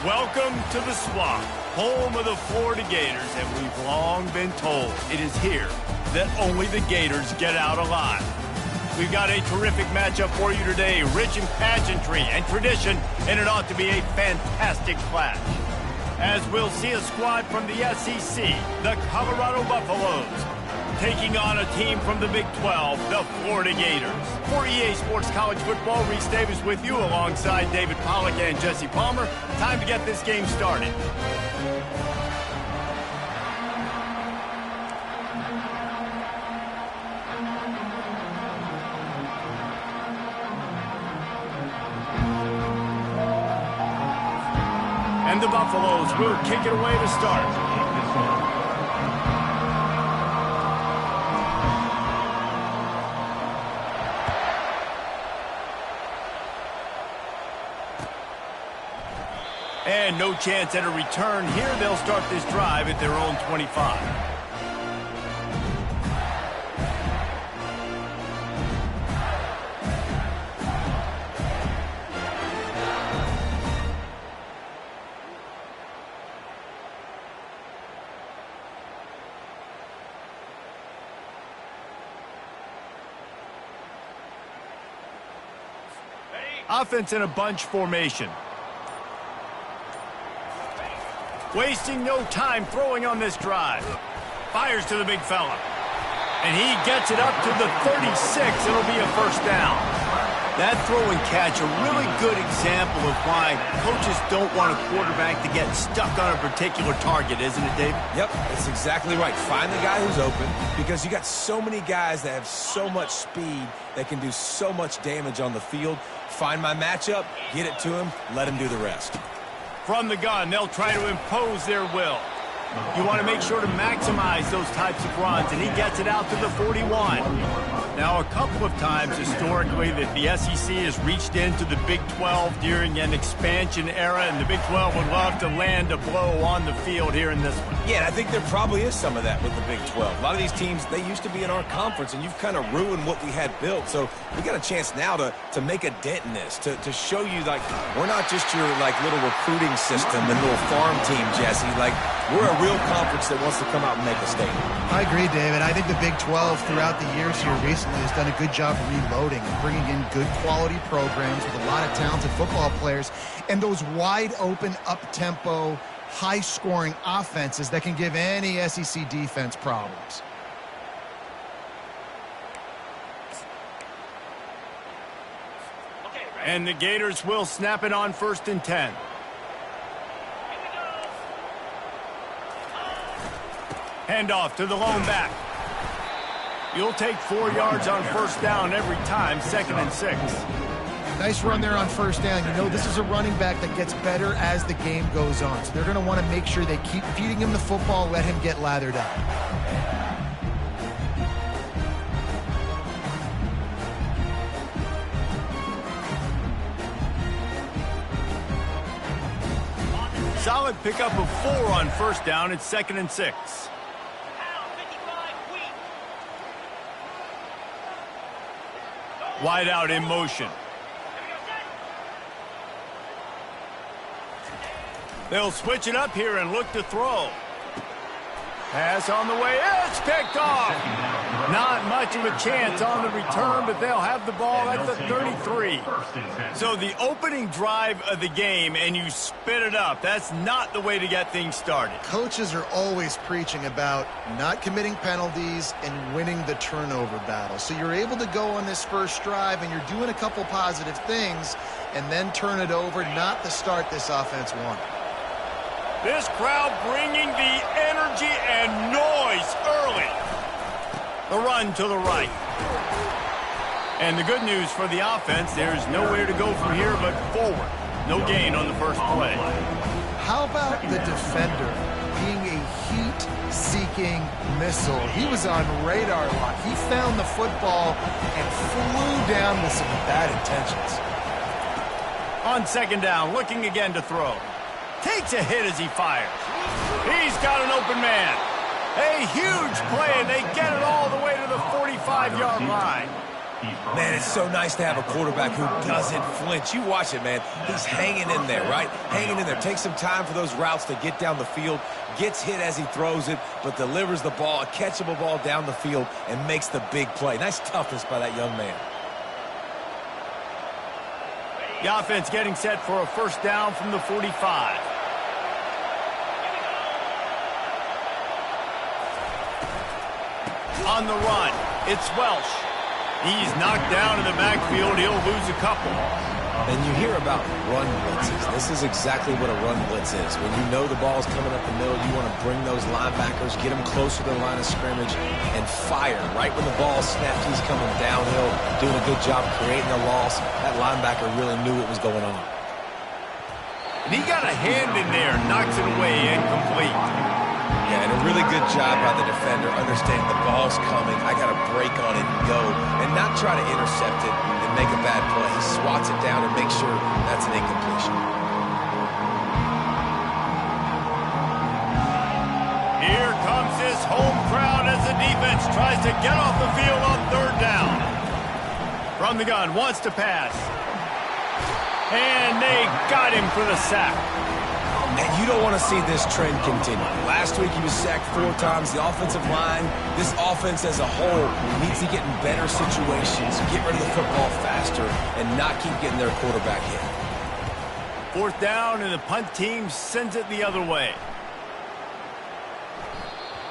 Welcome to the Swamp, home of the Florida Gators, and we've long been told it is here that only the Gators get out alive. We've got a terrific matchup for you today, rich in pageantry and tradition, and it ought to be a fantastic clash. As we'll see a squad from the SEC, the Colorado Buffaloes, taking on a team from the Big 12, the Florida Gators. For EA Sports College Football, Reese Davis with you alongside David Pollack and Jesse Palmer. Time to get this game started. And the Buffaloes will kick it away to start. And no chance at a return here. They'll start this drive at their own 25. Offense in a bunch formation. Wasting no time throwing on this drive. Fires to the big fella. And he gets it up to the 36. It'll be a first down. That throw and catch, a really good example of why coaches don't want a quarterback to get stuck on a particular target, isn't it, Dave? Yep, that's exactly right. Find the guy who's open, because you got so many guys that have so much speed that can do so much damage on the field. Find my matchup, get it to him, let him do the rest. From the gun, they'll try to impose their will. You want to make sure to maximize those types of runs, and he gets it out to the 41. Now, a couple of times historically that the SEC has reached into the Big 12 during an expansion era, and the Big 12 would love to land a blow on the field here in this one. Yeah, and I think there probably is some of that with the Big 12. A lot of these teams, they used to be in our conference, and you've kind of ruined what we had built. So we got a chance now to make a dent in this, to show you, like, we're not just your, like, little recruiting system and little farm team, Jesse. Like, we're a real conference that wants to come out and make a statement. I agree, David. I think the Big 12 throughout the years here recently has done a good job reloading and bringing in good quality programs with a lot of talented football players and those wide open, up-tempo, high-scoring offenses that can give any SEC defense problems. And the Gators will snap it on 1st and 10. Handoff to the lone back. You'll take 4 yards on first down every time, 2nd and 6. Nice run there on first down. You know, this is a running back that gets better as the game goes on. So they're going to want to make sure they keep feeding him the football, let him get lathered up. Solid pickup of 4 on first down. It's 2nd and 6. Wide out in motion. They'll switch it up here and look to throw. Pass on the way. It's picked off. Not much of a chance on the return, but they'll have the ball at the 33. So the opening drive of the game, and you spit it up. That's not the way to get things started. Coaches are always preaching about not committing penalties and winning the turnover battle. So you're able to go on this first drive, and you're doing a couple positive things, and then turn it over, not the start this offense wanted. This crowd bringing the energy and noise early. The run to the right. And the good news for the offense, there's nowhere to go from here but forward. No gain on the first play. How about the defender being a heat-seeking missile? He was on radar lock. He found the football and flew down with some bad intentions. On 2nd down, looking again to throw. Takes a hit as he fires. He's got an open man. A huge play, and they get it all the way to the 45-yard line. Man, it's so nice to have a quarterback who doesn't flinch. You watch it, man. He's hanging in there, right? Hanging in there. Takes some time for those routes to get down the field. Gets hit as he throws it, but delivers the ball, a catchable ball down the field, and makes the big play. Nice toughness by that young man. The offense getting set for a first down from the 45. On the run, it's Welsh. He's knocked down in the backfield. He'll lose a couple. And you hear about run blitzes. This is exactly what a run blitz is. When you know the ball's coming up the middle, you want to bring those linebackers, get them closer to the line of scrimmage, and fire. Right when the ball snapped, he's coming downhill, doing a good job creating a loss. That linebacker really knew what was going on. And he got a hand in there, knocks it away, incomplete. Yeah, and a really good job by the defender, understanding the ball's coming. I got to break on it and go, and not try to intercept it and make a bad play. He swats it down and makes sure that's an incompletion. Here comes his home crowd as the defense tries to get off the field on third down. From the gun, wants to pass. And they got him for the sack. And you don't want to see this trend continue. Last week he was sacked 4 times. The offensive line, this offense as a whole, needs to get in better situations, get rid of the football faster, and not keep getting their quarterback hit. Fourth down, and the punt team sends it the other way.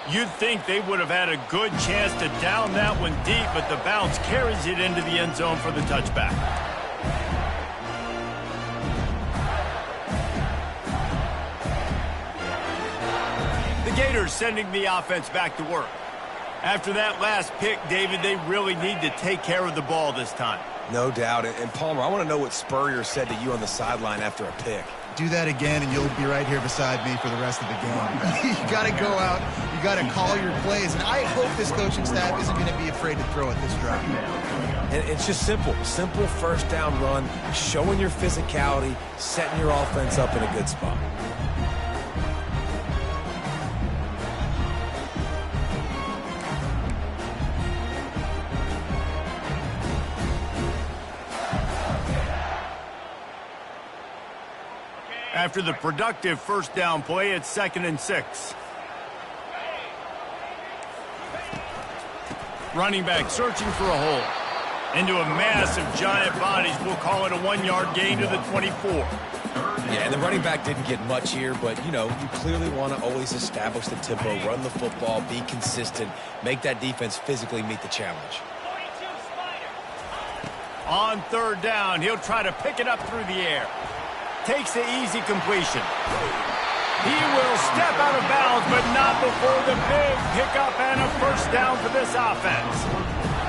You'd think they would have had a good chance to down that one deep, but the bounce carries it into the end zone for the touchback. Gators sending the offense back to work. After that last pick, David, they really need to take care of the ball this time. No doubt. And Palmer, I want to know what Spurrier said to you on the sideline after a pick. Do that again, and you'll be right here beside me for the rest of the game. You got to go out. You got to call your plays. And I hope this coaching staff isn't going to be afraid to throw at this drive. And it's just simple. Simple first down run, showing your physicality, setting your offense up in a good spot. After the productive first down play, it's 2nd and 6. Running back searching for a hole. Into a mass of giant bodies. We'll call it a 1-yard gain to the 24. Yeah, and the running back didn't get much here, but, you know, you clearly want to always establish the tempo, run the football, be consistent, make that defense physically meet the challenge. On third down, he'll try to pick it up through the air. Takes the easy completion. He will step out of bounds, but not before the big pickup and a first down for this offense.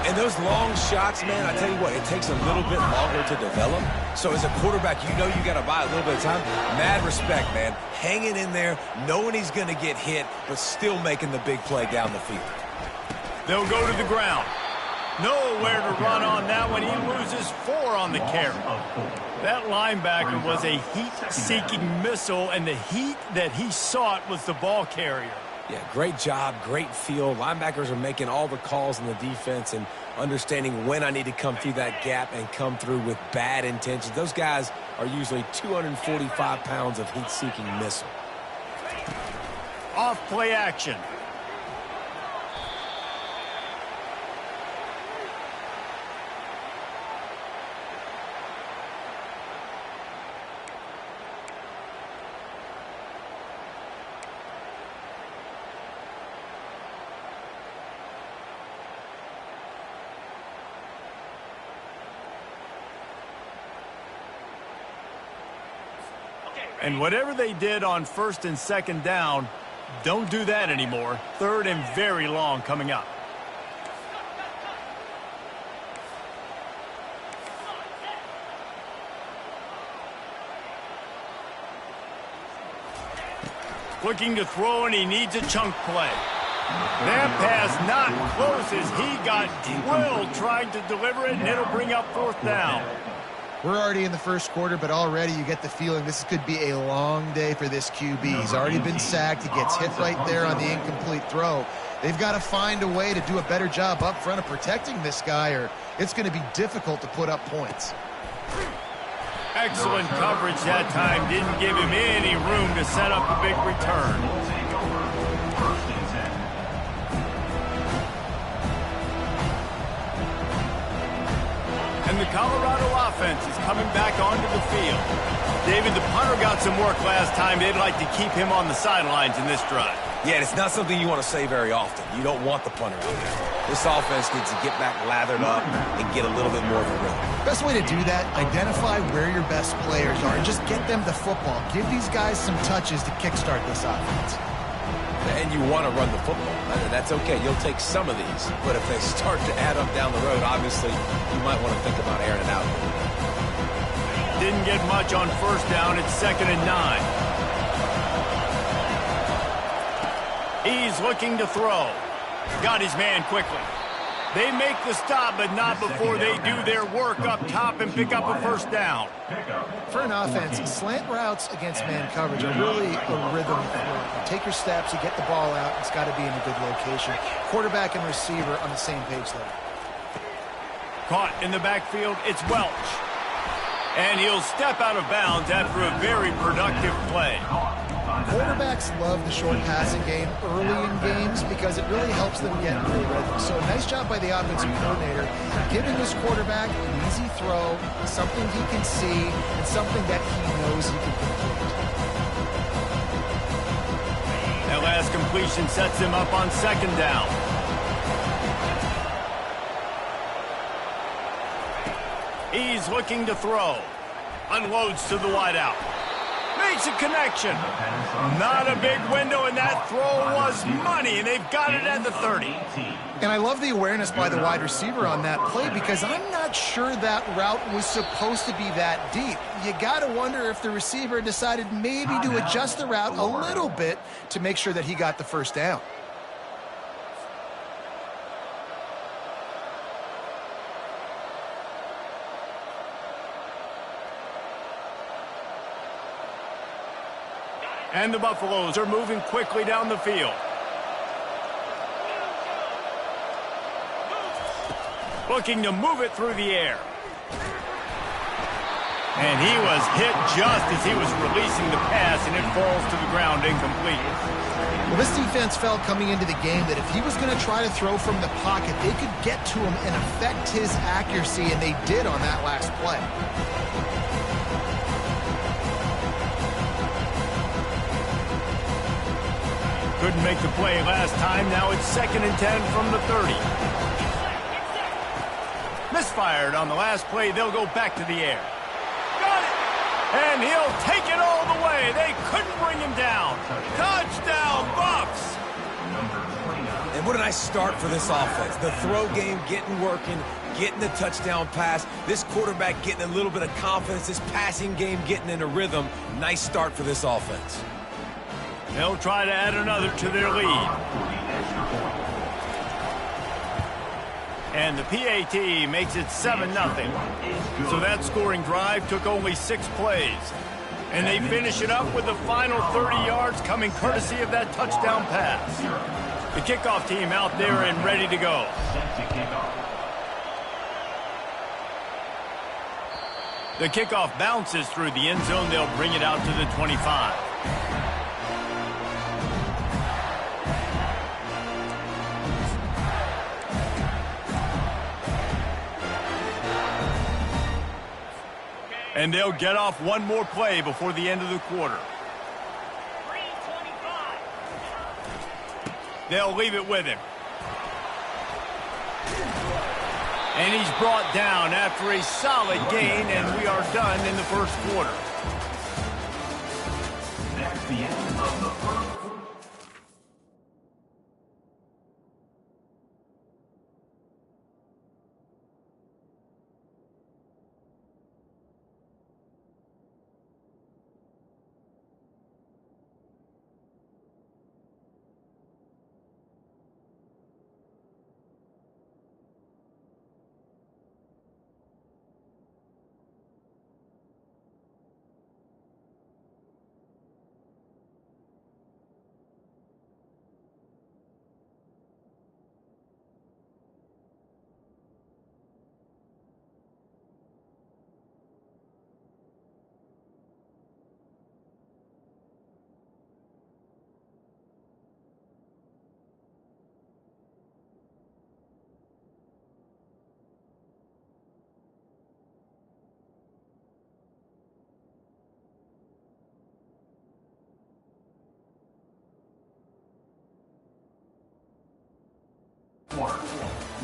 And those long shots, man, I tell you what, it takes a little bit longer to develop. So as a quarterback, you know you got to buy a little bit of time. Mad respect, man. Hanging in there, knowing he's going to get hit, but still making the big play down the field. They'll go to the ground. Nowhere to run on that one. He loses 4 on the carry. That linebacker was a heat-seeking missile, and the heat that he sought was the ball carrier. Yeah, great job, great feel. Linebackers are making all the calls in the defense and understanding when I need to come through that gap and come through with bad intentions. Those guys are usually 245 pounds of heat-seeking missile. Off play action. And whatever they did on 1st and 2nd down, don't do that anymore. 3rd and very long coming up. Looking to throw, and he needs a chunk play. That pass not close as he got drilled trying to deliver it, and it'll bring up 4th down. We're already in the first quarter, but already you get the feeling this could be a long day for this QB. He's already been sacked. He gets hit right there on the incomplete throw. They've got to find a way to do a better job up front of protecting this guy, or it's going to be difficult to put up points. Excellent coverage that time. Didn't give him any room to set up a big return. And the Colorado offense is coming back onto the field. David, the punter got some work last time. They'd like to keep him on the sidelines in this drive. Yeah, it's not something you want to say very often. You don't want the punter out there. This offense needs to get back lathered up and get a little bit more of a rhythm. Best way to do that, identify where your best players are and just get them the football. Give these guys some touches to kickstart this offense. And you want to run the football. That's okay. You'll take some of these. But if they start to add up down the road, obviously, you might want to think about airing it out. Didn't get much on first down. It's 2nd and 9. He's looking to throw. Got his man quickly. They make the stop, but not before they do their work up top and pick up a first down. For an offense, slant routes against man coverage are really a rhythm throw. You take your steps, you get the ball out, it's got to be in a good location. Quarterback and receiver on the same page there. Caught in the backfield, it's Welch. And he'll step out of bounds after a very productive play. Quarterbacks love the short passing game early in games because it really helps them get into the rhythm. So nice job by the offensive coordinator giving this quarterback an easy throw, something he can see, and something that he knows he can complete. That last completion sets him up on 2nd down. He's looking to throw. Unloads to the wideout. Makes a connection. Not a big window, and that throw was money, and they've got it at the 30. And I love the awareness by the wide receiver on that play because I'm not sure that route was supposed to be that deep. You got to wonder if the receiver decided maybe to adjust the route a little bit to make sure that he got the first down. And the Buffaloes are moving quickly down the field. Looking to move it through the air. And he was hit just as he was releasing the pass, and it falls to the ground incomplete. Well, this defense felt coming into the game that if he was going to try to throw from the pocket, they could get to him and affect his accuracy, and they did on that last play. Couldn't make the play last time. Now it's 2nd and 10 from the 30. Misfired on the last play. They'll go back to the air. Got it! And he'll take it all the way. They couldn't bring him down. Touchdown, Bucs! And what a nice start for this offense. The throw game getting working, getting the touchdown pass. This quarterback getting a little bit of confidence. This passing game getting in a rhythm. Nice start for this offense. They'll try to add another to their lead. And the PAT makes it 7-0. So that scoring drive took only 6 plays. And they finish it up with the final 30 yards coming courtesy of that touchdown pass. The kickoff team out there and ready to go. The kickoff bounces through the end zone. They'll bring it out to the 25. And they'll get off one more play before the end of the quarter. They'll leave it with him. And he's brought down after a solid gain, and we are done in the first quarter. That's the end of the first quarter.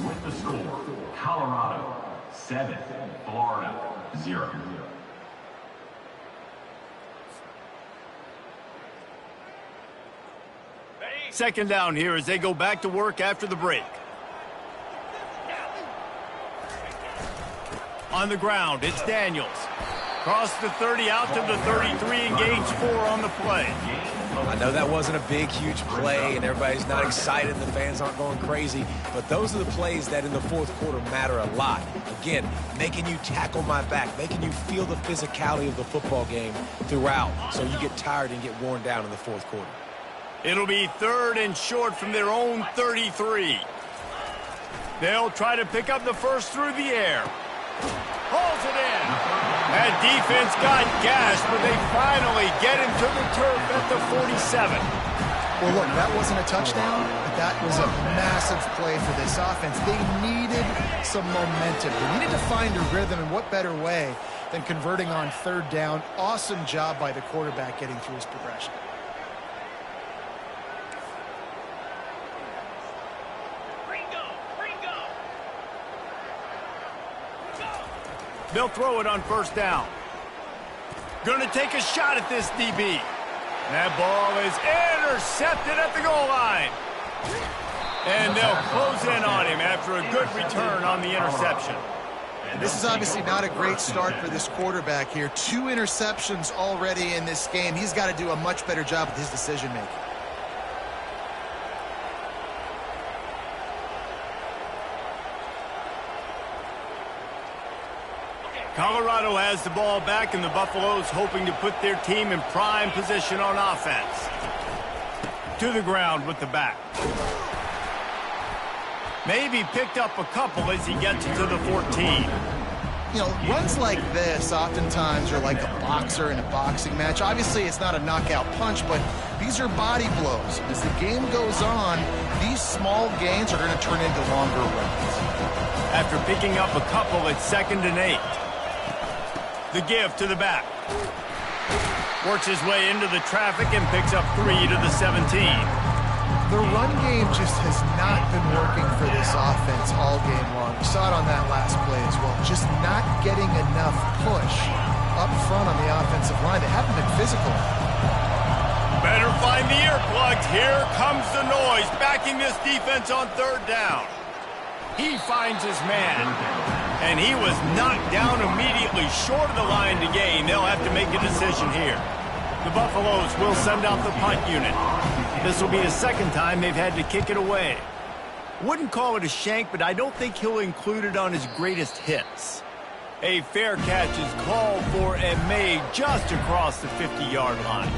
With the score, Colorado 7, Florida 0. Second down here as they go back to work after the break. On the ground, it's Daniels. Cross the 30 out to the 33, engage 4 on the play. I know that wasn't a big, huge play, and everybody's not excited. The fans aren't going crazy. But those are the plays that in the fourth quarter matter a lot. Again, making you tackle my back, making you feel the physicality of the football game throughout so you get tired and get worn down in the fourth quarter. It'll be 3rd and short from their own 33. They'll try to pick up the first through the air. Hauls it in. That defense got gashed, but they finally get him to the turf at the 47. Well, look, that wasn't a touchdown, but that was a massive play for this offense. They needed some momentum. They needed to find a rhythm, and what better way than converting on 3rd down. Awesome job by the quarterback getting through his progression. They'll throw it on 1st down. Going to take a shot at this DB. That ball is intercepted at the goal line. And they'll close in on him after a good return on the interception. This is obviously not a great start for this quarterback here. 2 interceptions already in this game. He's got to do a much better job with his decision-making. Colorado has the ball back, and the Buffaloes hoping to put their team in prime position on offense. To the ground with the back. Maybe picked up a couple as he gets to the 14. You know, runs like this oftentimes are like a boxer in a boxing match. Obviously, it's not a knockout punch, but these are body blows. As the game goes on, these small gains are going to turn into longer runs. After picking up a couple, it's 2nd and 8. The give to the back. Works his way into the traffic and picks up 3 to the 17. The run game just has not been working for this offense all game long. We saw it on that last play as well. Just not getting enough push up front on the offensive line. They haven't been physical. Better find the earplugs. Here comes the noise, backing this defense on 3rd down. He finds his man, and he was knocked down immediately short of the line to gain. They'll have to make a decision here. The Buffaloes will send out the punt unit. This will be the 2nd time they've had to kick it away. Wouldn't call it a shank, but I don't think he'll include it on his greatest hits. A fair catch is called for and made just across the 50-yard line.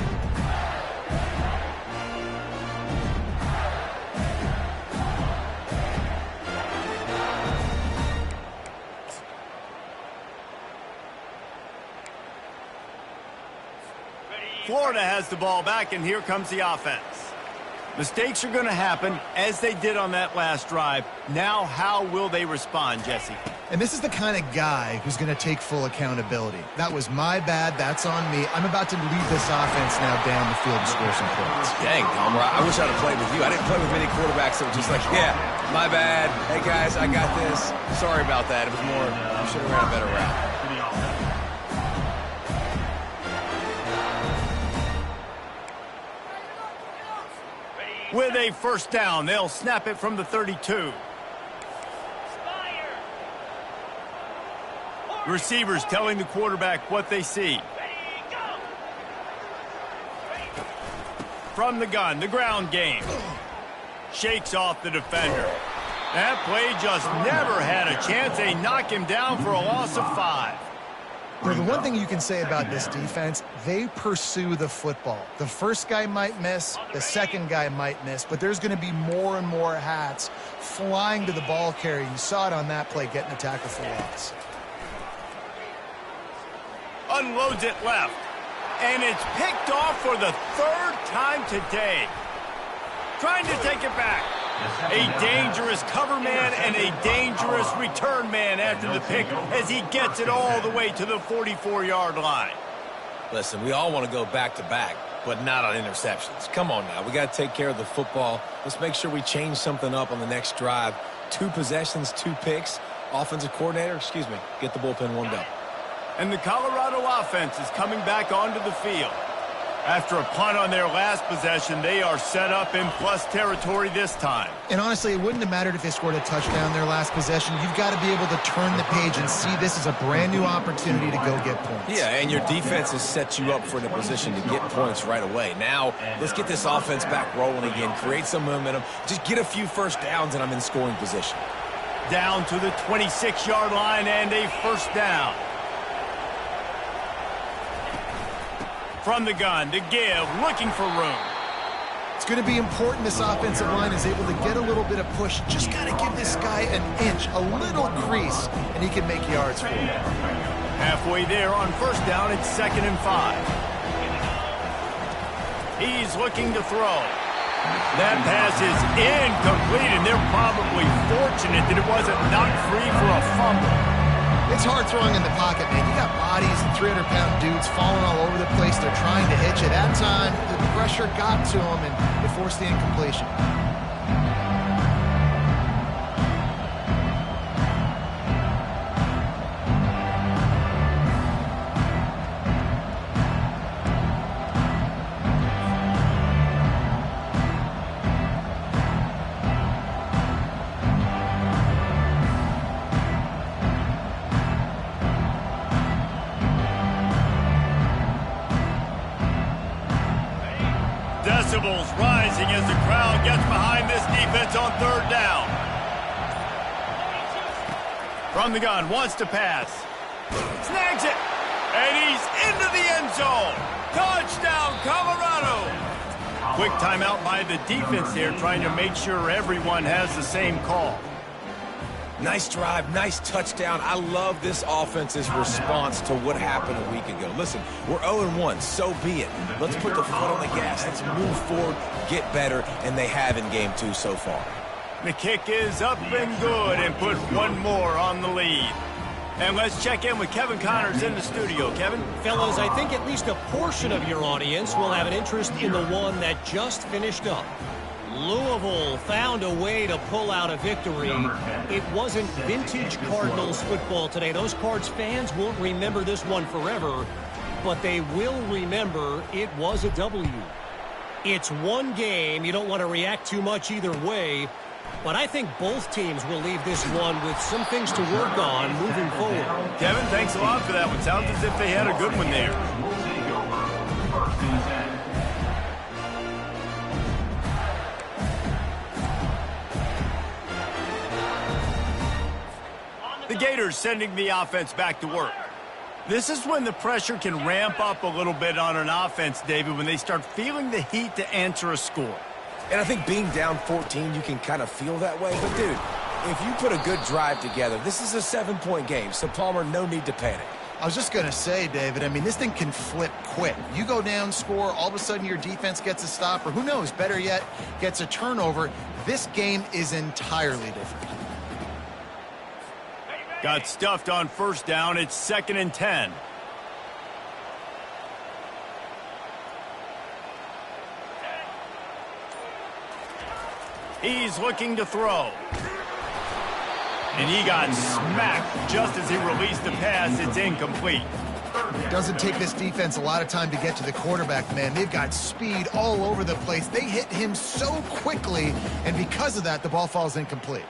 Florida has the ball back, and here comes the offense. Mistakes are going to happen, as they did on that last drive. Now, how will they respond, Jesse? And this is the kind of guy who's going to take full accountability. That was my bad. That's on me. I'm about to lead this offense now down the field and score some points. Dang, Palmer, I wish I'd have played with you. I didn't play with many quarterbacks that were just like, yeah, my bad. Hey, guys, I got this. Sorry about that. It was more, you should have ran a better route. With a 1st down, they'll snap it from the 32. Receivers telling the quarterback what they see. From the gun, the ground game. Shakes off the defender. That play just never had a chance. They knock him down for a loss of 5. You know, the one thing you can say about this defense, they pursue the football. The first guy might miss, the second guy might miss, but there's going to be more and more hats flying to the ball carrier. You saw it on that play, getting a tackle for loss. Unloads it left, and it's picked off for the 3rd time today. Trying to take it back. A dangerous cover man and a dangerous return man after the pick as he gets it all the way to the 44-yard line. Listen, we all want to go back-to-back, but not on interceptions. Come on now. We got to take care of the football. Let's make sure we change something up on the next drive. 2 possessions, 2 picks. Offensive coordinator, get the bullpen warmed up. And the Colorado offense is coming back onto the field. After a punt on their last possession, they are set up in plus territory this time. And honestly, it wouldn't have mattered if they scored a touchdown their last possession. You've got to be able to turn the page and see this as a brand new opportunity to go get points. Yeah, and your defense has set you up for the position to get points right away. Now, let's get this offense back rolling again, create some momentum, just get a few first downs, and I'm in scoring position. Down to the 26-yard line and a first down. From the gun to give, looking for room. It's going to be important this offensive line is able to get a little bit of push. Just got to give this guy an inch, a little crease, and he can make yards for you. Halfway there on first down, it's 2nd and 5. He's looking to throw. That pass is incomplete, and they're probably fortunate that it wasn't knocked free for a fumble. It's hard throwing in the pocket, man. You got bodies and 300-pound dudes falling all over the place. They're trying to hit you. That time, the pressure got to them, and it forced the incompletion. Decibels rising as the crowd gets behind this defense on 3rd down. From the gun, wants to pass. Snags it. And he's into the end zone. Touchdown, Colorado. Quick timeout by the defense here, trying to make sure everyone has the same call. Nice drive, nice touchdown. I love this offense's response to what happened a week ago. Listen, we're 0-1, so be it. Let's put the foot on the gas. Let's move forward, get better, and they have in Game 2 so far. The kick is up and good and put one more on the lead. And let's check in with Kevin Connors in the studio. Kevin? Fellas, I think at least a portion of your audience will have an interest in the one that just finished up. Louisville found a way to pull out a victory. It wasn't vintage Cardinals football today. Those Cards fans won't remember this one forever, but they will remember it was a W. It's one game. You don't want to react too much either way, but I think both teams will leave this one with some things to work on moving forward. Kevin, thanks a lot for that one. Sounds as if they had a good one there. We'll take over 1st and 10. The Gators sending the offense back to work. This is when the pressure can ramp up a little bit on an offense, David, when they start feeling the heat to answer a score. And I think being down 14, you can kind of feel that way. But, dude, if you put a good drive together, this is a 7-point game. So, Palmer, no need to panic. I was just going to say, David, I mean, this thing can flip quick. You go down, score, all of a sudden your defense gets a stop, or who knows, better yet, gets a turnover. This game is entirely different. Got stuffed on first down. It's 2nd and 10. He's looking to throw. And he got smacked just as he released the pass. It's incomplete. It doesn't take this defense a lot of time to get to the quarterback, man. They've got speed all over the place. They hit him so quickly, and because of that, the ball falls incomplete.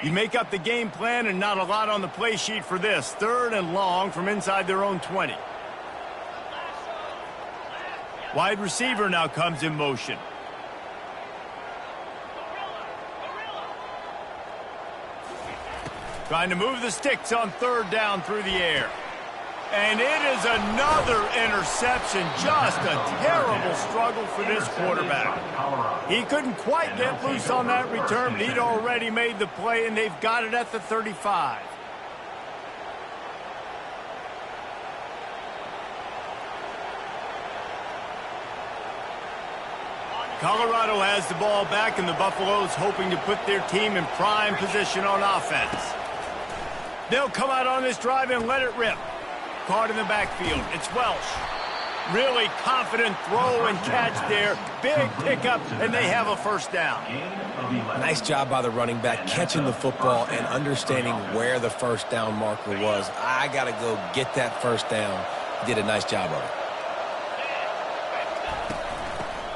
You make up the game plan and not a lot on the play sheet for this. 3rd and long from inside their own 20. Wide receiver now comes in motion. Trying to move the sticks on 3rd down through the air. And it is another interception. Just a terrible struggle for this quarterback. He couldn't quite get loose on that return, but he'd already made the play, and they've got it at the 35. Colorado has the ball back, and the Buffaloes hoping to put their team in prime position on offense. They'll come out on this drive and let it rip. Caught in the backfield. It's Welsh. Really confident throw and catch there. Big pickup, and they have a first down. Nice job by the running back catching the football and understanding where the first down marker was. I got to go get that first down. He did a nice job of it.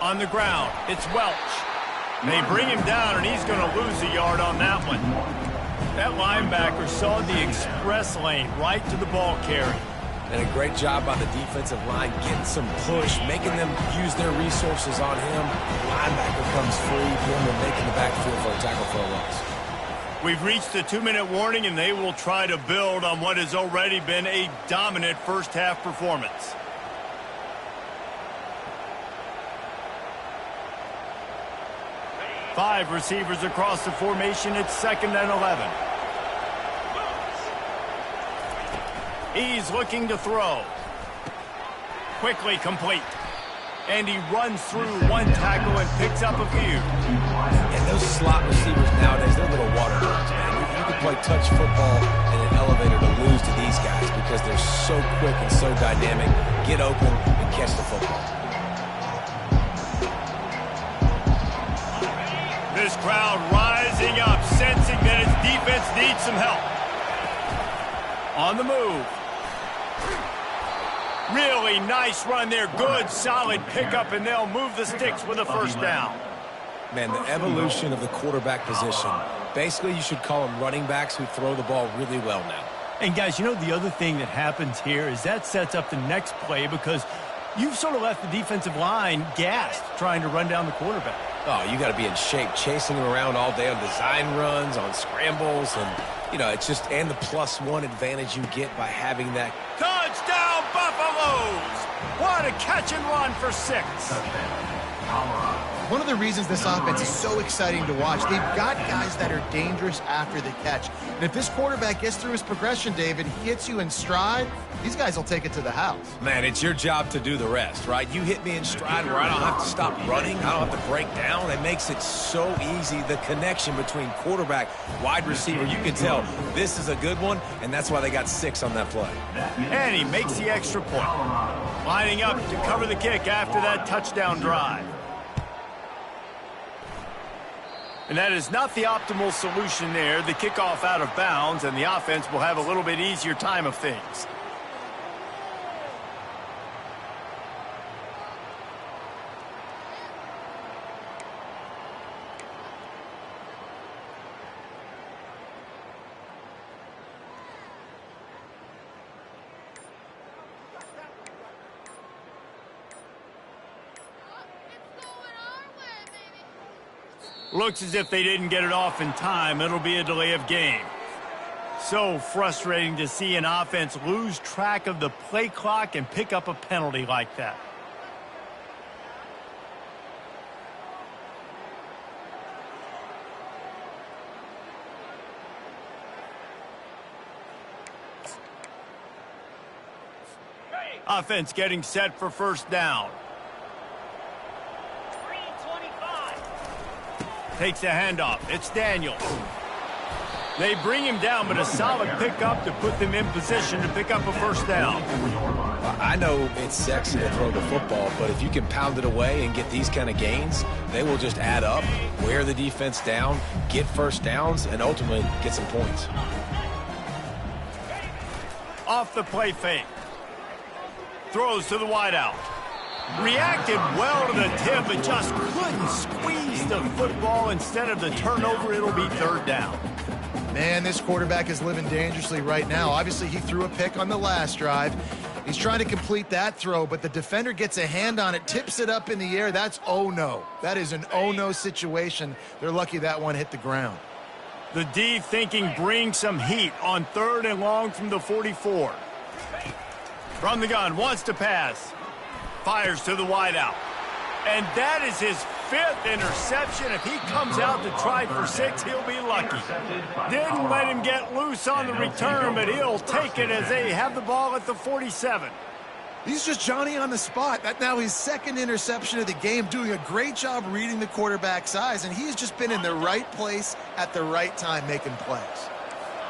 On the ground, it's Welch. They bring him down, and he's going to lose a yard on that one. That linebacker saw the express lane right to the ball carrier. And a great job by the defensive line getting some push, making them use their resources on him. Linebacker comes free, putting him making the backfield for a tackle for a loss. We've reached the 2-minute warning, and they will try to build on what has already been a dominant first-half performance. Five receivers across the formation. It's 2nd and 11. He's looking to throw. Quickly complete. And he runs through one tackle and picks up a few. And those slot receivers nowadays, they're little water birds, man. You can play touch football in an elevator to lose to these guys because they're so quick and so dynamic. Get open and catch the football. This crowd rising up, sensing that its defense needs some help. On the move. Really nice run there. Good, solid pickup, and they'll move the sticks with a first down. Man, the evolution of the quarterback position. Basically, you should call them running backs who throw the ball really well now. And, guys, you know the other thing that happens here is that sets up the next play because you've sort of left the defensive line gassed trying to run down the quarterback. Oh, you got to be in shape, chasing him around all day on design runs, on scrambles, and, you know, it's just, and the +1 advantage you get by having that. Touchdown, Buffaloes! What a catch and run for 6. One of the reasons this offense is so exciting to watch, they've got guys that are dangerous after the catch. And if this quarterback gets through his progression, David, he hits you in stride, these guys will take it to the house. Man, it's your job to do the rest, right? You hit me in stride where I don't have to stop running. I don't have to break down. It makes it so easy, the connection between quarterback, wide receiver. You can tell this is a good one, and that's why they got 6 on that play. And he makes the extra point. Lining up to cover the kick after that touchdown drive. And that is not the optimal solution there. The kickoff out of bounds, and the offense will have a little bit easier time of things. Looks as if they didn't get it off in time. It'll be a delay of game. So frustrating to see an offense lose track of the play clock and pick up a penalty like that. Offense getting set for first down. Takes a handoff. It's Daniels. They bring him down, but a solid pickup to put them in position to pick up a first down. I know it's sexy to throw the football, but if you can pound it away and get these kind of gains, they will just add up, wear the defense down, get first downs, and ultimately get some points. Off the play fake. Throws to the wideout. Reacted well to the tip, but just couldn't squeeze the football. Instead of the turnover, it'll be third down. Man, this quarterback is living dangerously right now. Obviously, he threw a pick on the last drive. He's trying to complete that throw, but the defender gets a hand on it, tips it up in the air. That's oh-no. That is an oh-no situation. They're lucky that one hit the ground. The D thinking bring some heat on 3rd and long from the 44. From the gun, wants to pass. Fires to the wideout. And that is his 5th interception. If he comes out to try for 6, he'll be lucky. Didn't let him get loose on the return, but he'll take it as they have the ball at the 47. He's just Johnny on the spot. That now his 2nd interception of the game, doing a great job reading the quarterback's eyes, and he's just been in the right place at the right time making plays.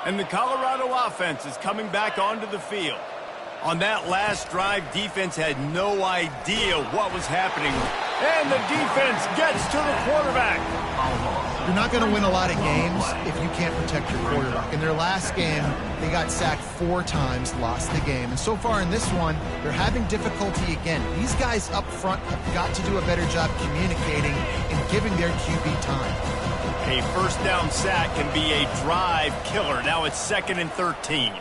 And the Colorado offense is coming back onto the field. On that last drive, defense had no idea what was happening. And the defense gets to the quarterback. You're not going to win a lot of games if you can't protect your quarterback. In their last game, they got sacked 4 times, lost the game. And so far in this one, they're having difficulty again. These guys up front have got to do a better job communicating and giving their QB time. A first down sack can be a drive killer. Now it's 2nd and 13.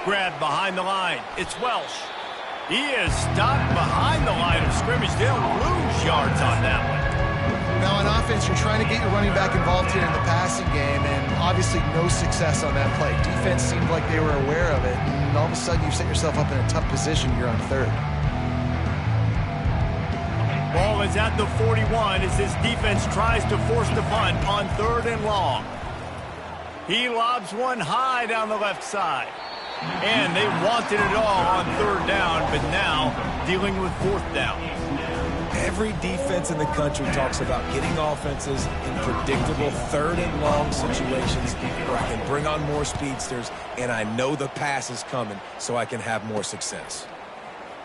Grabbed behind the line. It's Welsh. He is stopped behind the line of scrimmage. They'll lose yards on that one. Now on offense, you're trying to get your running back involved here in the passing game, and obviously no success on that play. Defense seemed like they were aware of it, and all of a sudden you set yourself up in a tough position here on 3rd. Ball is at the 41 as this defense tries to force the punt on 3rd and long. He lobs one high down the left side. And they wanted it all on 3rd down, but now dealing with 4th down. Every defense in the country talks about getting offenses in predictable 3rd and long situations where I can bring on more speedsters and I know the pass is coming so I can have more success.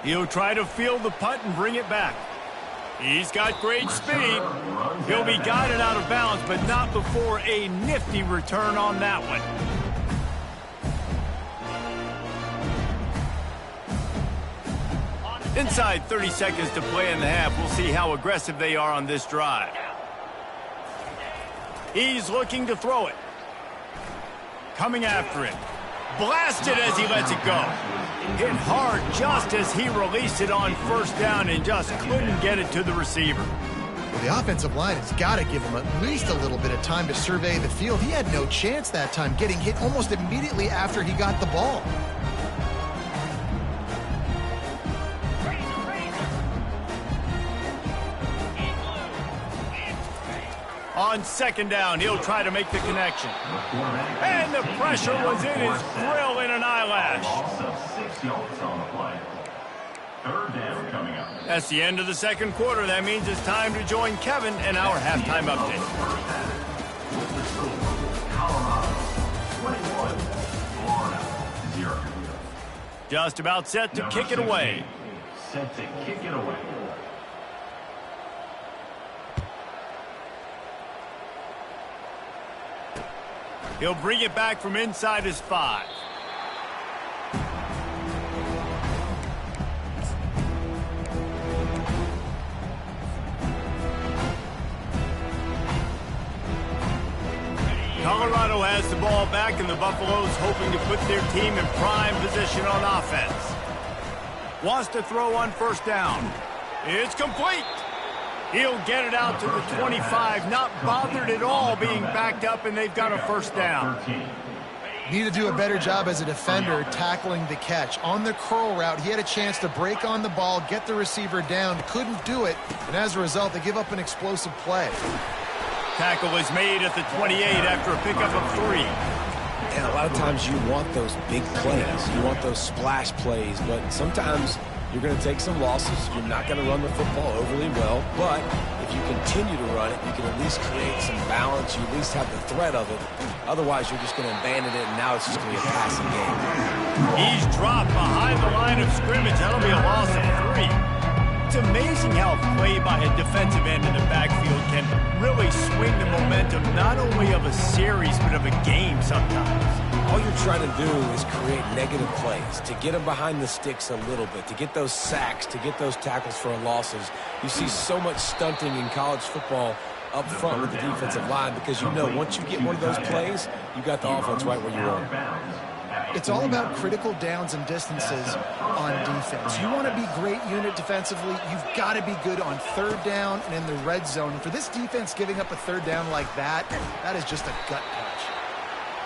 He'll try to field the punt and bring it back. He's got great speed. He'll be guided out of bounds, but not before a nifty return on that one. Inside 30 seconds to play in the half. We'll see how aggressive they are on this drive. He's looking to throw it. Coming after it. Blasted as he lets it go. Hit hard just as he released it on 1st down and just couldn't get it to the receiver. Well, the offensive line has got to give him at least a little bit of time to survey the field. He had no chance that time, getting hit almost immediately after he got the ball. On 2nd down, he'll try to make the connection. And the pressure was in his grill in an eyelash. Also 6 yards on the play. 3rd down coming up. That's the end of the 2nd quarter. That means it's time to join Kevin in our halftime update. Colorado 21, Florida 0. Just about set to kick it away. Set to kick it away. He'll bring it back from inside his 5. Colorado has the ball back, and the Buffaloes hoping to put their team in prime position on offense. Wants to throw on 1st down. It's complete. He'll get it out to the 25, not bothered at all being backed up, and they've got a 1st down. Need to do a better job as a defender tackling the catch. On the curl route, he had a chance to break on the ball, get the receiver down, couldn't do it, and as a result, they give up an explosive play. Tackle is made at the 28 after a pickup of 3. And a lot of times you want those big plays. You want those splash plays, but sometimes you're going to take some losses. You're not going to run the football overly well, but if you continue to run it, you can at least create some balance. You at least have the threat of it. Otherwise, you're just going to abandon it, and now it's just going to be a passing game. He's dropped behind the line of scrimmage. That'll be a loss of 3. It's amazing how play by a defensive end in the backfield can really swing the momentum not only of a series, but of a game sometimes. All you're trying to do is create negative plays, to get them behind the sticks a little bit, to get those sacks, to get those tackles for losses. You see so much stunting in college football up front with the defensive line because you know once you get one of those plays, you got the offense right where you want it. It's all about critical downs and distances on defense. You want to be great unit defensively, you've got to be good on 3rd down and in the red zone. And for this defense giving up a 3rd down like that, that is just a gut punch.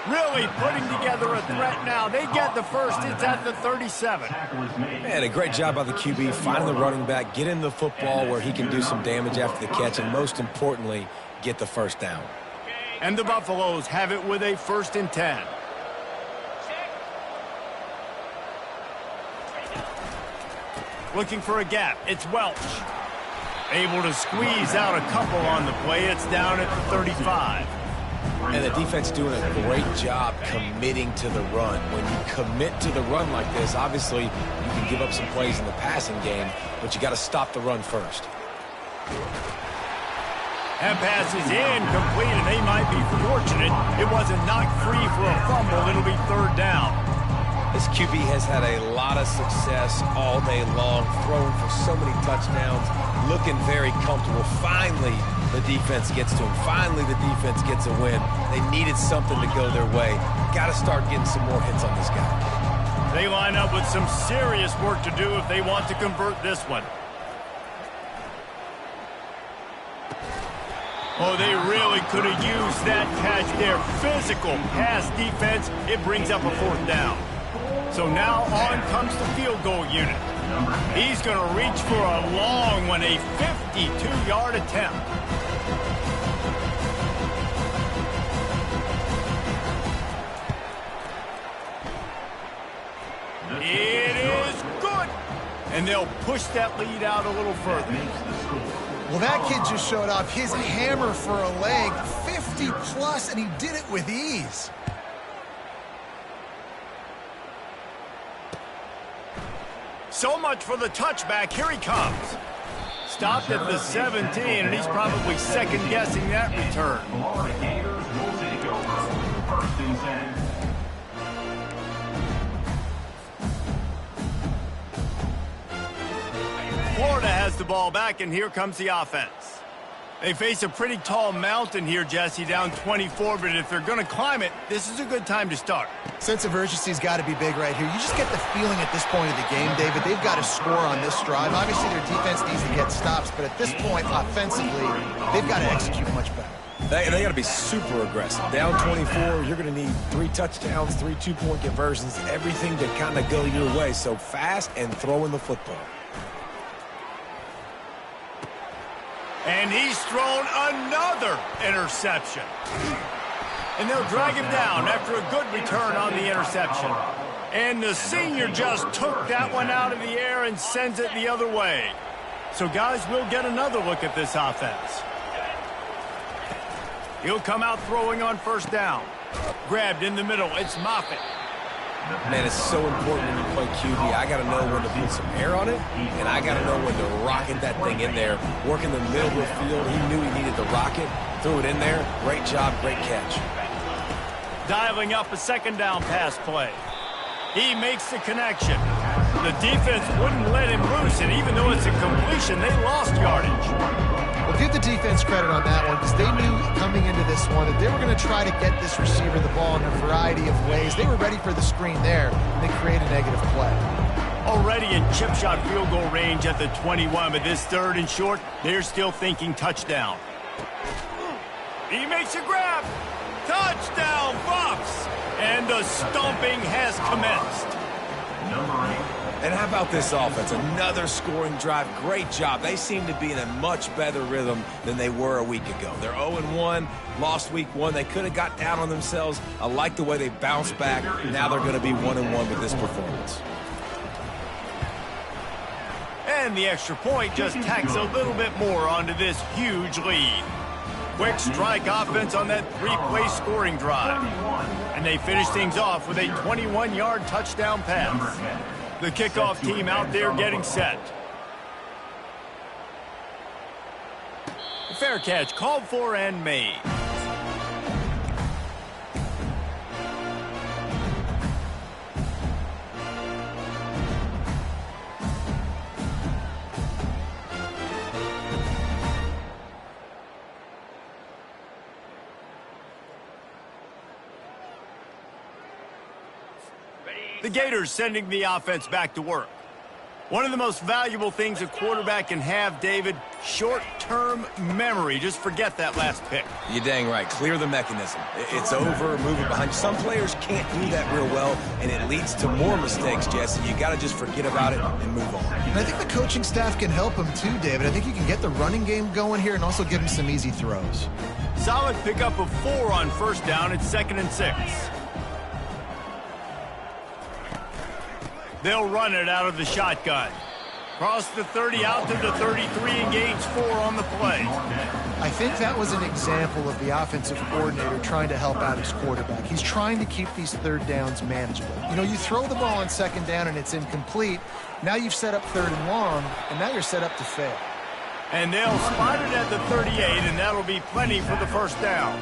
Really putting together a threat now. They get the 1st. It's at the 37. Man, a great job by the QB, finding the running back, getting the football where he can do some damage after the catch, and most importantly, get the 1st down. And the Buffaloes have it with a 1st and 10. Looking for a gap. It's Welch. Able to squeeze out a couple on the play. It's down at the 35. And the defense doing a great job committing to the run. When you commit to the run like this, obviously you can give up some plays in the passing game, but you got to stop the run first. That pass is incomplete, and they might be fortunate it wasn't knocked free for a fumble. It'll be third down. This QB has had a lot of success all day long, throwing for so many touchdowns, looking very comfortable. Finally, the defense gets to him. Finally, the defense gets a win. They needed something to go their way. Got to start getting some more hits on this guy. They line up with some serious work to do if they want to convert this one. Oh, they really could have used that catch there. Physical pass defense. It brings up a fourth down. So now on comes the field goal unit. He's going to reach for a long one, a 52-yard attempt. It is good. And they'll push that lead out a little further. Well, that kid just showed off his hammer for a leg, 50-plus, and he did it with ease. So much for the touchback. Here he comes. Stopped at the 17, and he's probably second-guessing that return. Florida Gators will take over. First and 10. Florida has the ball back, and here comes the offense. They face a pretty tall mountain here, Jesse, down 24, but if they're going to climb it, this is a good time to start. Sense of urgency's got to be big right here. You just get the feeling at this point of the game, David, they've got to score on this drive. Obviously, their defense needs to get stops, but at this point, offensively, they've got to execute much better. They got to be super aggressive. Down 24, you're going to need 3 touchdowns, 3 two-point conversions, everything to kind of go your way. So fast and throwing the football. And he's thrown another interception. And they'll drag him down after a good return on the interception. And the senior just took that one out of the air and sends it the other way. So, guys, we'll get another look at this offense. He'll come out throwing on first down. Grabbed in the middle. It's Moffitt. Man, it's so important when you play QB. I got to know when to put some air on it, and I got to know when to rocket that thing in there. Working the middle of the field, he knew he needed the rocket, threw it in there. Great job, great catch. Dialing up a second down pass play. He makes the connection. The defense wouldn't let him loose, and even though it's a completion, they lost yardage. Well, give the defense credit on that one because they knew coming into this one that they were going to try to get this receiver the ball in a variety of ways. They were ready for the screen there, and they create a negative play. Already in chip shot field goal range at the 21, but this third and short, they're still thinking touchdown. He makes a grab. Touchdown, Buffs! And the stomping has commenced. Number 8. And how about this offense? Another scoring drive. Great job. They seem to be in a much better rhythm than they were a week ago. They're 0-1, lost week 1. They could have got down on themselves. I like the way they bounced back. Now they're going to be 1-1 with this performance. And the extra point just tacks a little bit more onto this huge lead. Quick strike offense on that 3-play scoring drive. And they finish things off with a 21-yard touchdown pass. The kickoff team out there getting set. Fair catch called for and made. The Gators sending the offense back to work. One of the most valuable things a quarterback can have, David, short-term memory. Just forget that last pick. You're dang right. Clear the mechanism. It's over, move it behind. Some players can't do that real well, and it leads to more mistakes, Jesse. You got to just forget about it and move on. And I think the coaching staff can help him too, David. I think you can get the running game going here and also give him some easy throws. Solid pickup of 4 on first down. It's 2nd and 6. They'll run it out of the shotgun. Cross the 30 out to the 33 and gains 4 on the play. I think that was an example of the offensive coordinator trying to help out his quarterback. He's trying to keep these third downs manageable. You know, you throw the ball on second down and it's incomplete. Now you've set up third and long, and now you're set up to fail. And they'll spot it at the 38, and that'll be plenty for the first down.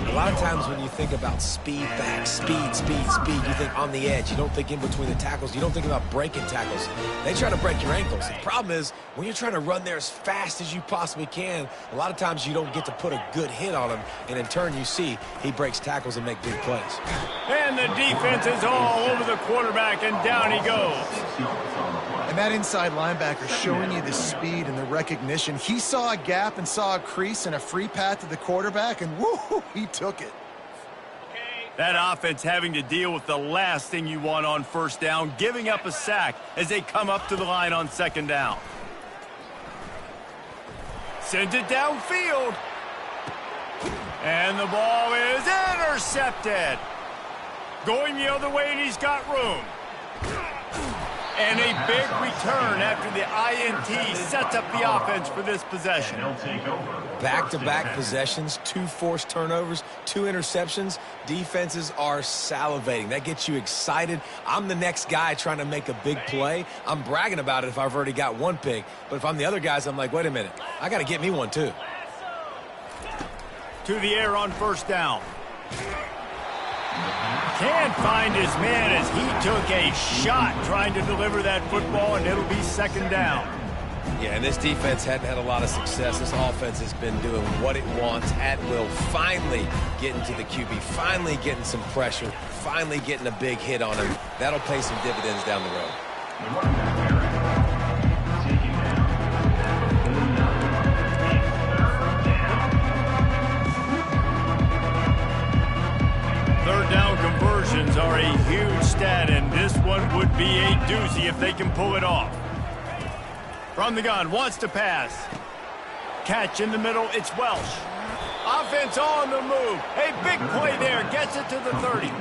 A lot of times when you think about speed back, speed, you think on the edge. You don't think in between the tackles. You don't think about breaking tackles. They try to break your ankles. The problem is when you're trying to run there as fast as you possibly can, a lot of times you don't get to put a good hit on him, and in turn you see he breaks tackles and make big plays. And the defense is all over the quarterback, and down he goes. And that inside linebacker showing you the speed and the recognition. He saw a gap and saw a crease and a free path to the quarterback, and woo, he took it. That offense having to deal with the last thing you want on first down, giving up a sack as they come up to the line on second down. Sends it downfield. And the ball is intercepted. Going the other way, and he's got room. And a big return after the INT sets up the offense for this possession. Back-to-back possessions, 2 forced turnovers, 2 interceptions. Defenses are salivating. That gets you excited. I'm the next guy trying to make a big play. I'm bragging about it if I've already got one pick. But if I'm the other guys, I'm like, wait a minute. I got to get me one too. To the air on first down. Can't find his man as he took a shot trying to deliver that football, and it'll be second down. Yeah, and this defense hadn't had a lot of success. This offense has been doing what it wants at will. Finally getting to the QB, finally getting some pressure, finally getting a big hit on him. That'll pay some dividends down the road. Third down conversions are a huge stat, and this one would be a doozy if they can pull it off. From the gun, wants to pass. Catch in the middle, it's Welsh. Offense on the move. A big play there, gets it to the 30.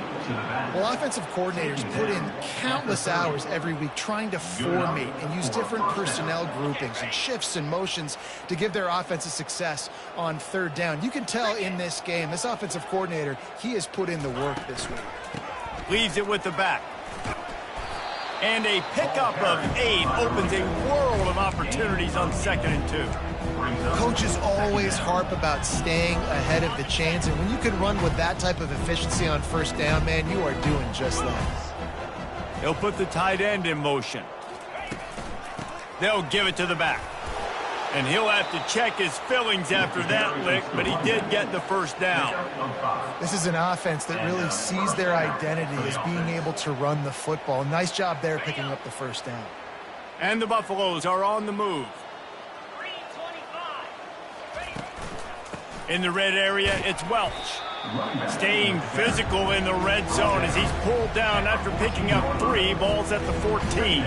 Well, offensive coordinators put in countless hours every week trying to formate and use different personnel groupings and shifts and motions to give their offensive success on third down. You can tell in this game, this offensive coordinator, he has put in the work this week. Leaves it with the back. And a pickup of 8 opens a world of opportunities on 2nd and 2. Coaches always harp about staying ahead of the chains, and when you can run with that type of efficiency on first down, man, you are doing just that. They'll put the tight end in motion. They'll give it to the back. And he'll have to check his fillings after that lick, but he did get the first down. This is an offense that really sees their identity as being able to run the football. Nice job there picking up the first down. And the Buffaloes are on the move. In the red area, it's Welch. Staying physical in the red zone as he's pulled down after picking up 3 balls at the 14.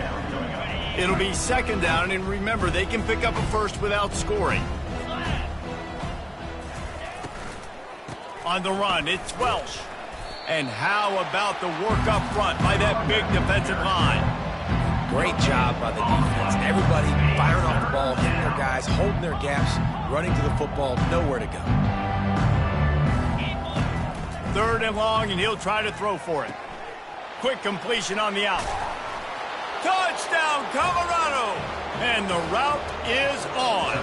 It'll be second down, and remember, they can pick up a first without scoring. On the run, it's Welsh. And how about the work up front by that big defensive line? Great job by the defense. Everybody firing off the ball, hitting their guys, holding their gaps, running to the football, nowhere to go. 3rd and long, and he'll try to throw for it. Quick completion on the out. Touchdown, Colorado! And the route is on.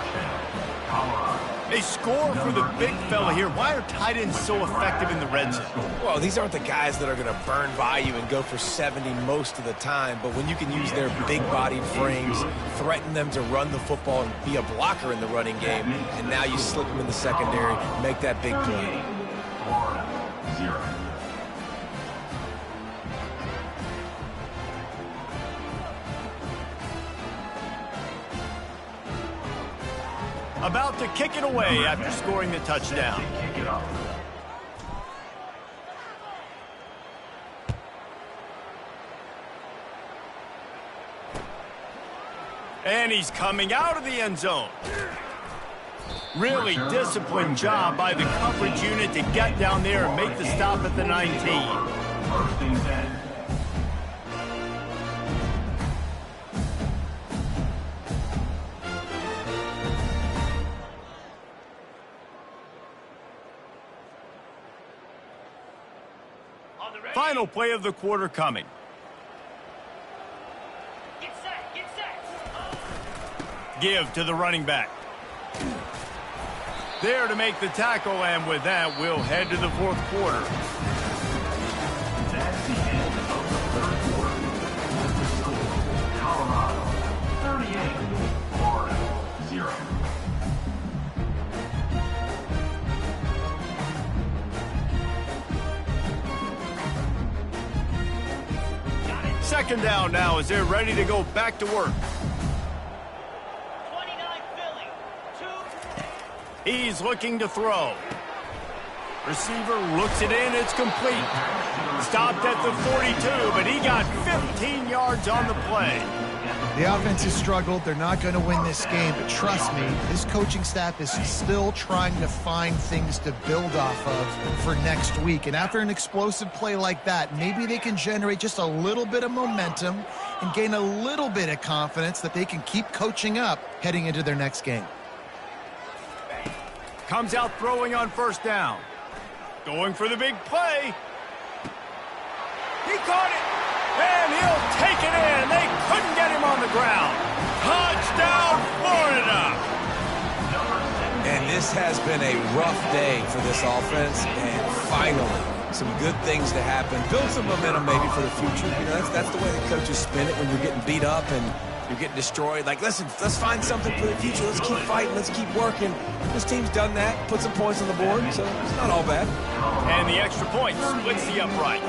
A score for the big fella here. Why are tight ends so effective in the red zone? Well, these aren't the guys that are going to burn by you and go for 70 most of the time, but when you can use their big-bodied frames, threaten them to run the football and be a blocker in the running game, and now you slip them in the secondary, make that big play. 0. About to kick it away after scoring the touchdown. And he's coming out of the end zone. Really disciplined job by the coverage unit to get down there and make the stop at the 19. 1st and 10. Final play of the quarter coming. Give to the running back. There to make the tackle, and with that, we'll head to the fourth quarter. That's the end of the third quarter. The score, Colorado 38, Florida 0. Second down now as they're ready to go back to work. He's looking to throw. Receiver looks it in. It's complete. Stopped at the 42, but he got 15 yards on the play. The offense has struggled. They're not going to win this game, but trust me, this coaching staff is still trying to find things to build off of for next week. And after an explosive play like that, maybe they can generate just a little bit of momentum and gain a little bit of confidence that they can keep coaching up heading into their next game. Comes out throwing on first down. Going for the big play. He caught it, and he'll take it in. They couldn't get him on the ground. Touchdown, Florida! And this has been a rough day for this offense, and finally, some good things to happen. Build some momentum maybe for the future. You know, that's the way the coaches spin it when you're getting beat up and you're getting destroyed. Like, listen, let's find something for the future. Let's keep fighting. Let's keep working. This team's done that, put some points on the board, so it's not all bad. And the extra point splits the uprights.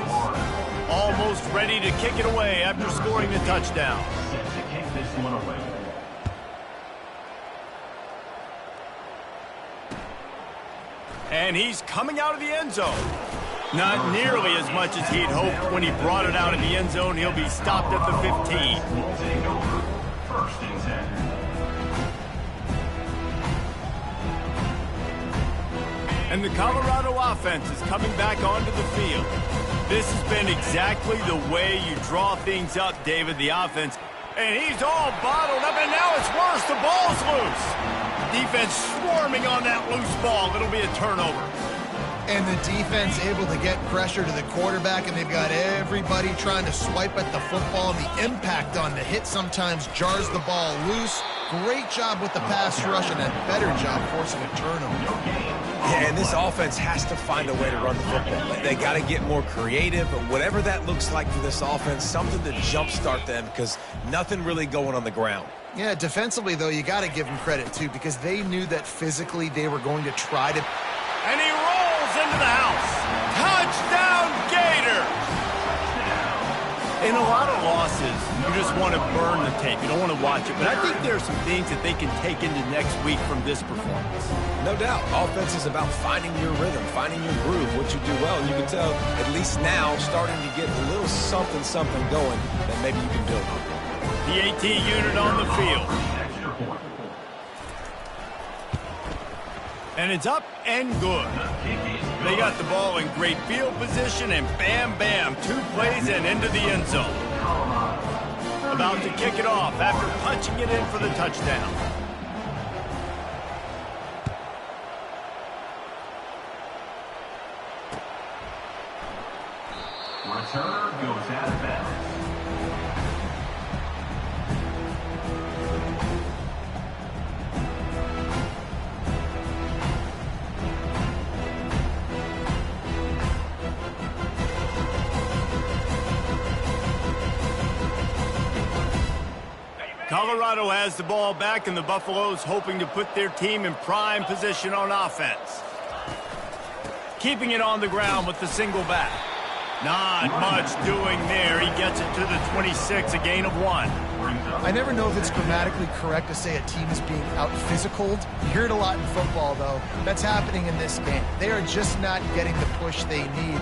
Almost ready to kick it away after scoring the touchdown. Set to kick this one away. And he's coming out of the end zone. Not nearly as much as he'd hoped when he brought it out of the end zone. He'll be stopped at the 15. We'll take over. First and 10. And the Colorado offense is coming back onto the field. This has been exactly the way you draw things up, David, the offense. And he's all bottled up, and now it's worse. The ball's loose. Defense swarming on that loose ball. It'll be a turnover. And the defense able to get pressure to the quarterback, and they've got everybody trying to swipe at the football, and the impact on the hit sometimes jars the ball loose. Great job with the pass rush, and a better job forcing a turnover. Yeah, and this offense has to find a way to run the football. They got to get more creative, but whatever that looks like for this offense, something to jumpstart them because nothing really going on the ground. Yeah, defensively, though, you got to give them credit, too, because they knew that physically they were going to try to... And he rolls into the house. Touchdown, Gator! In a lot of losses, you just want to burn the tape. You don't want to watch it. But I think there are some things that they can take into next week from this performance. No doubt. Offense is about finding your rhythm, finding your groove, what you do well. And you can tell, at least now, starting to get a little something going that maybe you can build on. The AT unit on the field. Extra point. And it's up and good. They got the ball in great field position, and bam, bam, 2 plays and into the end zone. About to kick it off after punching it in for the touchdown. Returner goes out of bounds. Colorado has the ball back, and the Buffaloes hoping to put their team in prime position on offense. Keeping it on the ground with the single back. Not much doing there. He gets it to the 26, a gain of 1. I never know if it's grammatically correct to say a team is being out-physicaled. You hear it a lot in football, though. That's happening in this game. They are just not getting the push they need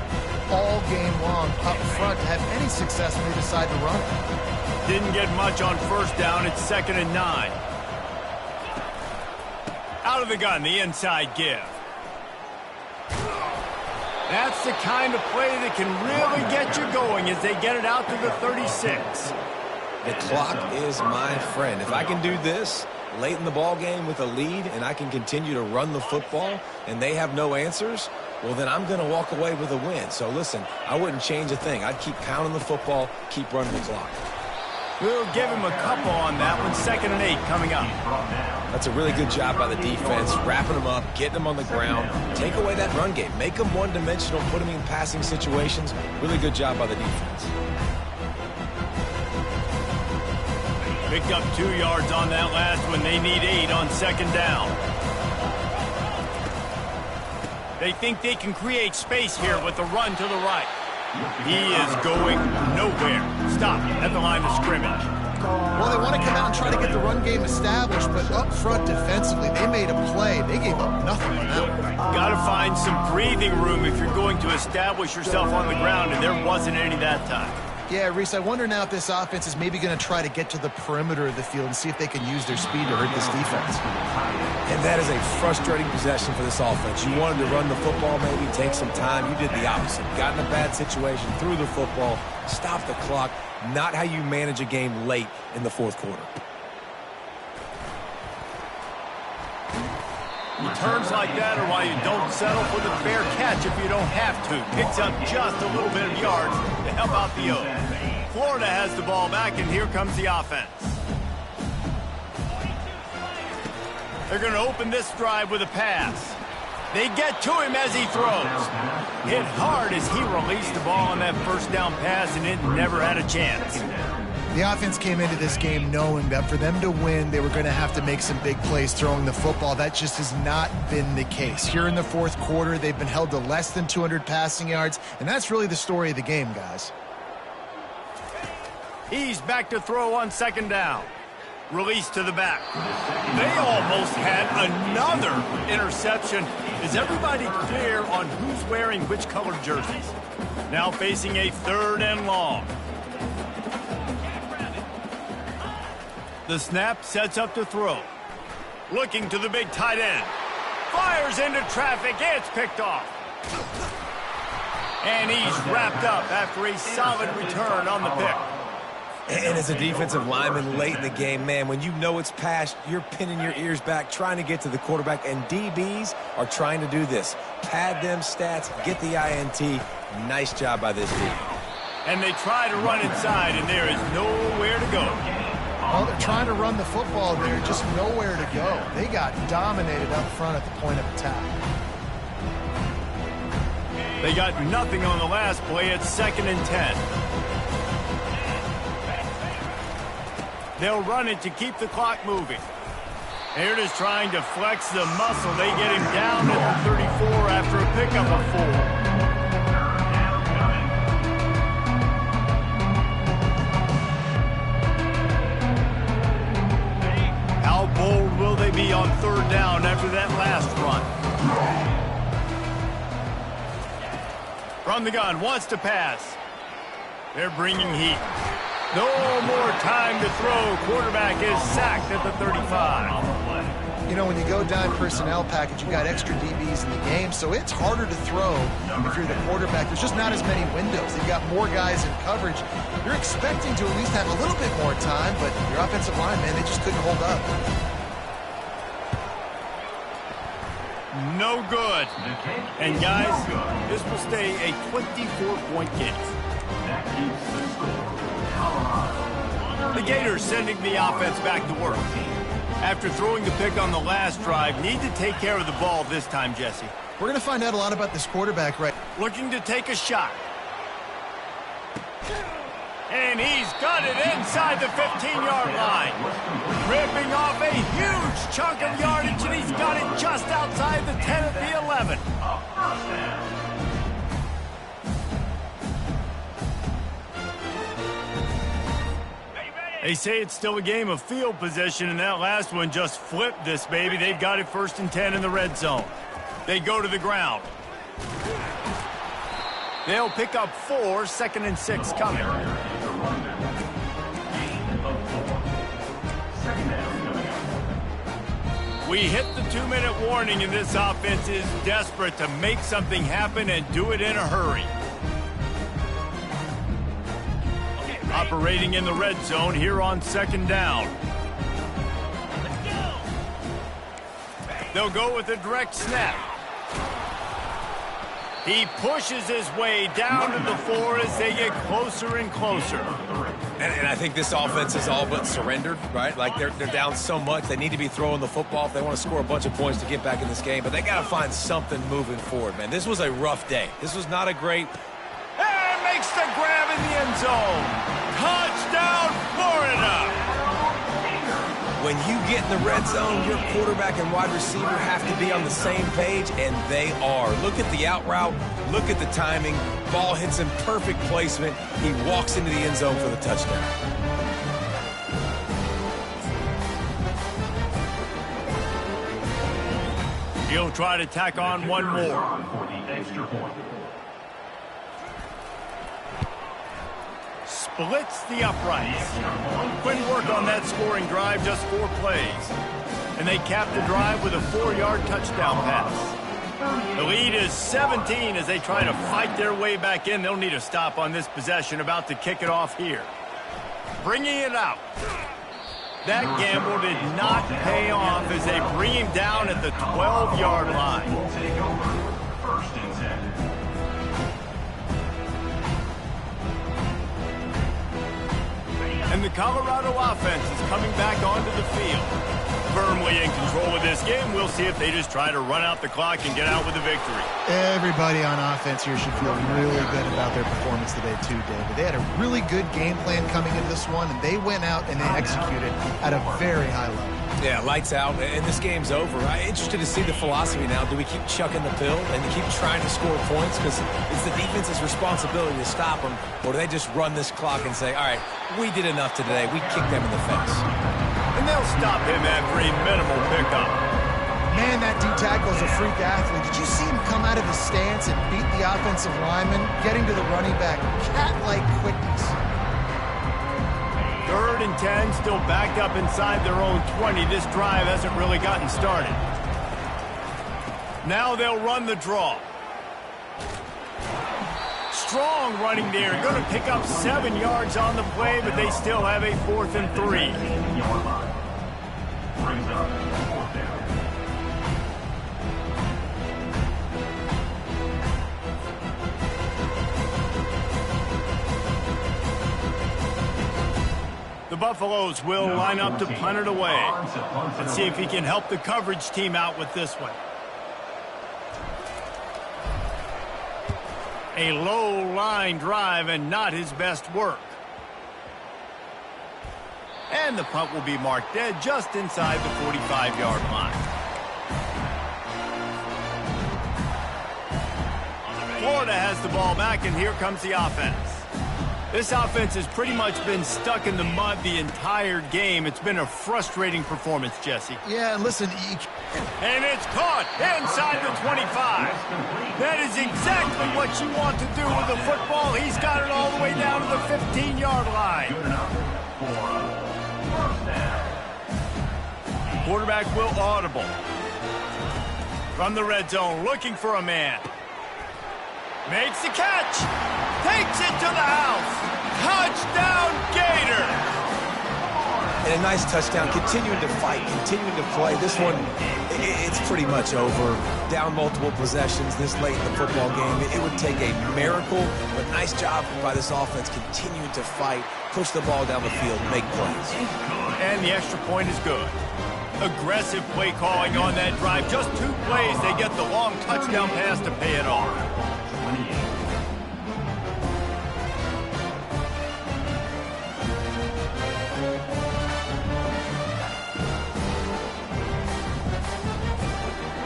all game long up front to have any success when they decide to run it. Didn't get much on first down. It's 2nd and 9. Out of the gun, the inside give. That's the kind of play that can really get you going as they get it out to the 36. The clock is my friend. If I can do this late in the ball game with a lead and I can continue to run the football and they have no answers, well, then I'm going to walk away with a win. So, listen, I wouldn't change a thing. I'd keep pounding the football, keep running the clock. We'll give him a couple on that one. 2nd and 8 coming up. That's a really good job by the defense, wrapping them up, getting them on the ground. Take away that run game. Make them one-dimensional, put them in passing situations. Really good job by the defense. Picked up 2 yards on that last one. They need 8 on 2nd down. They think they can create space here with the run to the right. He is going nowhere. Stop at the line of scrimmage. Well, they want to come out and try to get the run game established, but up front defensively, they made a play. They gave up nothing on that one. Got to find some breathing room if you're going to establish yourself on the ground, and there wasn't any that time. Yeah, Reese, I wonder now if this offense is maybe going to try to get to the perimeter of the field and see if they can use their speed to hurt this defense. And that is a frustrating possession for this offense. You wanted to run the football, maybe take some time. You did the opposite. Got in a bad situation, threw the football, stopped the clock. Not how you manage a game late in the 4th quarter. Returns like that are why you don't settle for the fair catch if you don't have to. Picks up just a little bit of yards to help out the O. Florida has the ball back, and here comes the offense. They're going to open this drive with a pass. They get to him as he throws. Hit hard as he released the ball on that 1st down pass, and it never had a chance. The offense came into this game knowing that for them to win, they were going to have to make some big plays throwing the football. That just has not been the case. Here in the 4th quarter, they've been held to less than 200 passing yards, and that's really the story of the game, guys. He's back to throw on 2nd down. Release to the back. They almost had another interception. Is everybody clear on who's wearing which colored jerseys? Now facing a 3rd and long. The snap sets up to throw. Looking to the big tight end. Fires into traffic. It's picked off. And he's wrapped up after a solid return on the pick. And as a defensive lineman late in the game, man, when you know it's past, you're pinning your ears back, trying to get to the quarterback, and DBs are trying to do this. Pad them stats, get the INT. Nice job by this team. And they try to run inside, and there is nowhere to go. Well, they're trying to run the football there, just nowhere to go. They got dominated up front at the point of attack. They got nothing on the last play. It's 2nd and 10. They'll run it to keep the clock moving. They're just trying to flex the muscle. They get him down at the 34 after a pickup of 4. How bold will they be on 3rd down after that last run? From the gun, wants to pass. They're bringing heat. No more time to throw. Quarterback is sacked at the 35. You know, when you go dime personnel package, you got extra DBs in the game, so it's harder to throw if you're the quarterback. There's just not as many windows. You've got more guys in coverage. You're expecting to at least have a little bit more time, but your offensive line, man, they just couldn't hold up. No good. And guys, this will stay a 24-point game. The Gators sending the offense back to work. After throwing the pick on the last drive, need to take care of the ball this time, Jesse. We're going to find out a lot about this quarterback right. Looking to take a shot. And he's got it inside the 15-yard line. Ripping off a huge chunk of yardage, and he's got it just outside the 10 at the 11. They say it's still a game of field position, and that last one just flipped this baby. They've got it 1st and 10 in the red zone. They go to the ground. They'll pick up 4, 2nd and 6 coming. We hit the 2-minute warning, and this offense is desperate to make something happen and do it in a hurry. Operating in the red zone here on 2nd down. They'll go with a direct snap. He pushes his way down to the floor as they get closer and closer. And I think this offense is all but surrendered, right? Like they're down so much. They need to be throwing the football if they want to score a bunch of points to get back in this game. But they got to find something moving forward, man. This was a rough day. This was not a great... And makes the grab in the end zone. Touchdown, Florida! When you get in the red zone, your quarterback and wide receiver have to be on the same page, and they are. Look at the out route. Look at the timing. Ball hits him, perfect placement. He walks into the end zone for the touchdown. He'll try to tack on one more. For the extra point. Splits the uprights. Couldn't work on that scoring drive, just 4 plays. And they cap the drive with a 4-yard touchdown pass. The lead is 17 as they try to fight their way back in. They'll need a stop on this possession, about to kick it off here. Bringing it out. That gamble did not pay off as they bring him down at the 12-yard line. Will take over. First and 10. And the Colorado offense is coming back onto the field. Firmly in control of this game. We'll see if they just try to run out the clock and get out with a victory. Everybody on offense here should feel really good about their performance today too, David. They had a really good game plan coming into this one, and they went out and they executed at a very high level. Yeah, lights out, and this game's over. I'm interested to see the philosophy now. Do we keep chucking the pill and keep trying to score points? Because it's the defense's responsibility to stop them. Or do they just run this clock and say, all right, we did enough today. We kicked them in the face. And they'll stop him after a minimal pickup. Man, that D-tackle is a freak athlete. Did you see him come out of his stance and beat the offensive lineman, getting to the running back? Cat-like quickness. 3rd and 10, still backed up inside their own 20. This drive hasn't really gotten started. Now they'll run the draw. Strong running there. Going to pick up 7 yards on the play, but they still have a 4th and 3. Brings up 4th down. The Buffaloes will line up to punt it away. Let's see if he can help the coverage team out with this one. A low line drive and not his best work. And the punt will be marked dead just inside the 45-yard line. Florida has the ball back, and here comes the offense. This offense has pretty much been stuck in the mud the entire game. It's been a frustrating performance, Jesse. Yeah, listen. And it's caught inside the 25. That is exactly what you want to do with the football. He's got it all the way down to the 15-yard line. Quarterback will audible. From the red zone, looking for a man. Makes the catch. Takes it to the house. Touchdown, Gator. And a nice touchdown. Continuing to fight, continuing to play. This one, it's pretty much over. Down multiple possessions this late in the football game. It would take a miracle, but nice job by this offense continuing to fight, push the ball down the field, make plays. And the extra point is good. Aggressive play calling on that drive. Just 2 plays, they get the long touchdown pass to pay it off.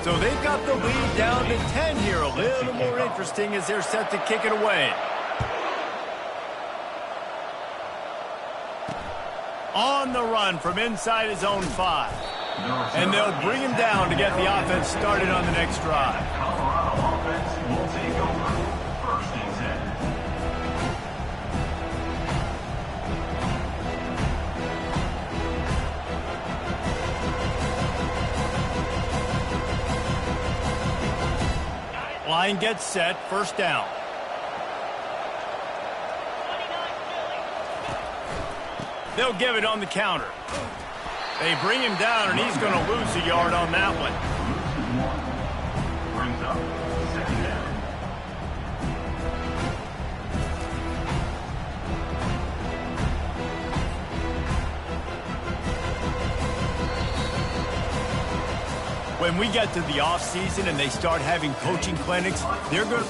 So they've got the lead down to 10 here. A little more interesting as they're set to kick it away. On the run from inside his own 5. And they'll bring him down to get the offense started on the next drive. Colorado offense will take over. First and 10. Line gets set, first down. They'll give it on the counter. They bring him down, and he's going to lose a yard on that one. Brings up 2nd down. When we get to the off season and they start having coaching clinics, they're going to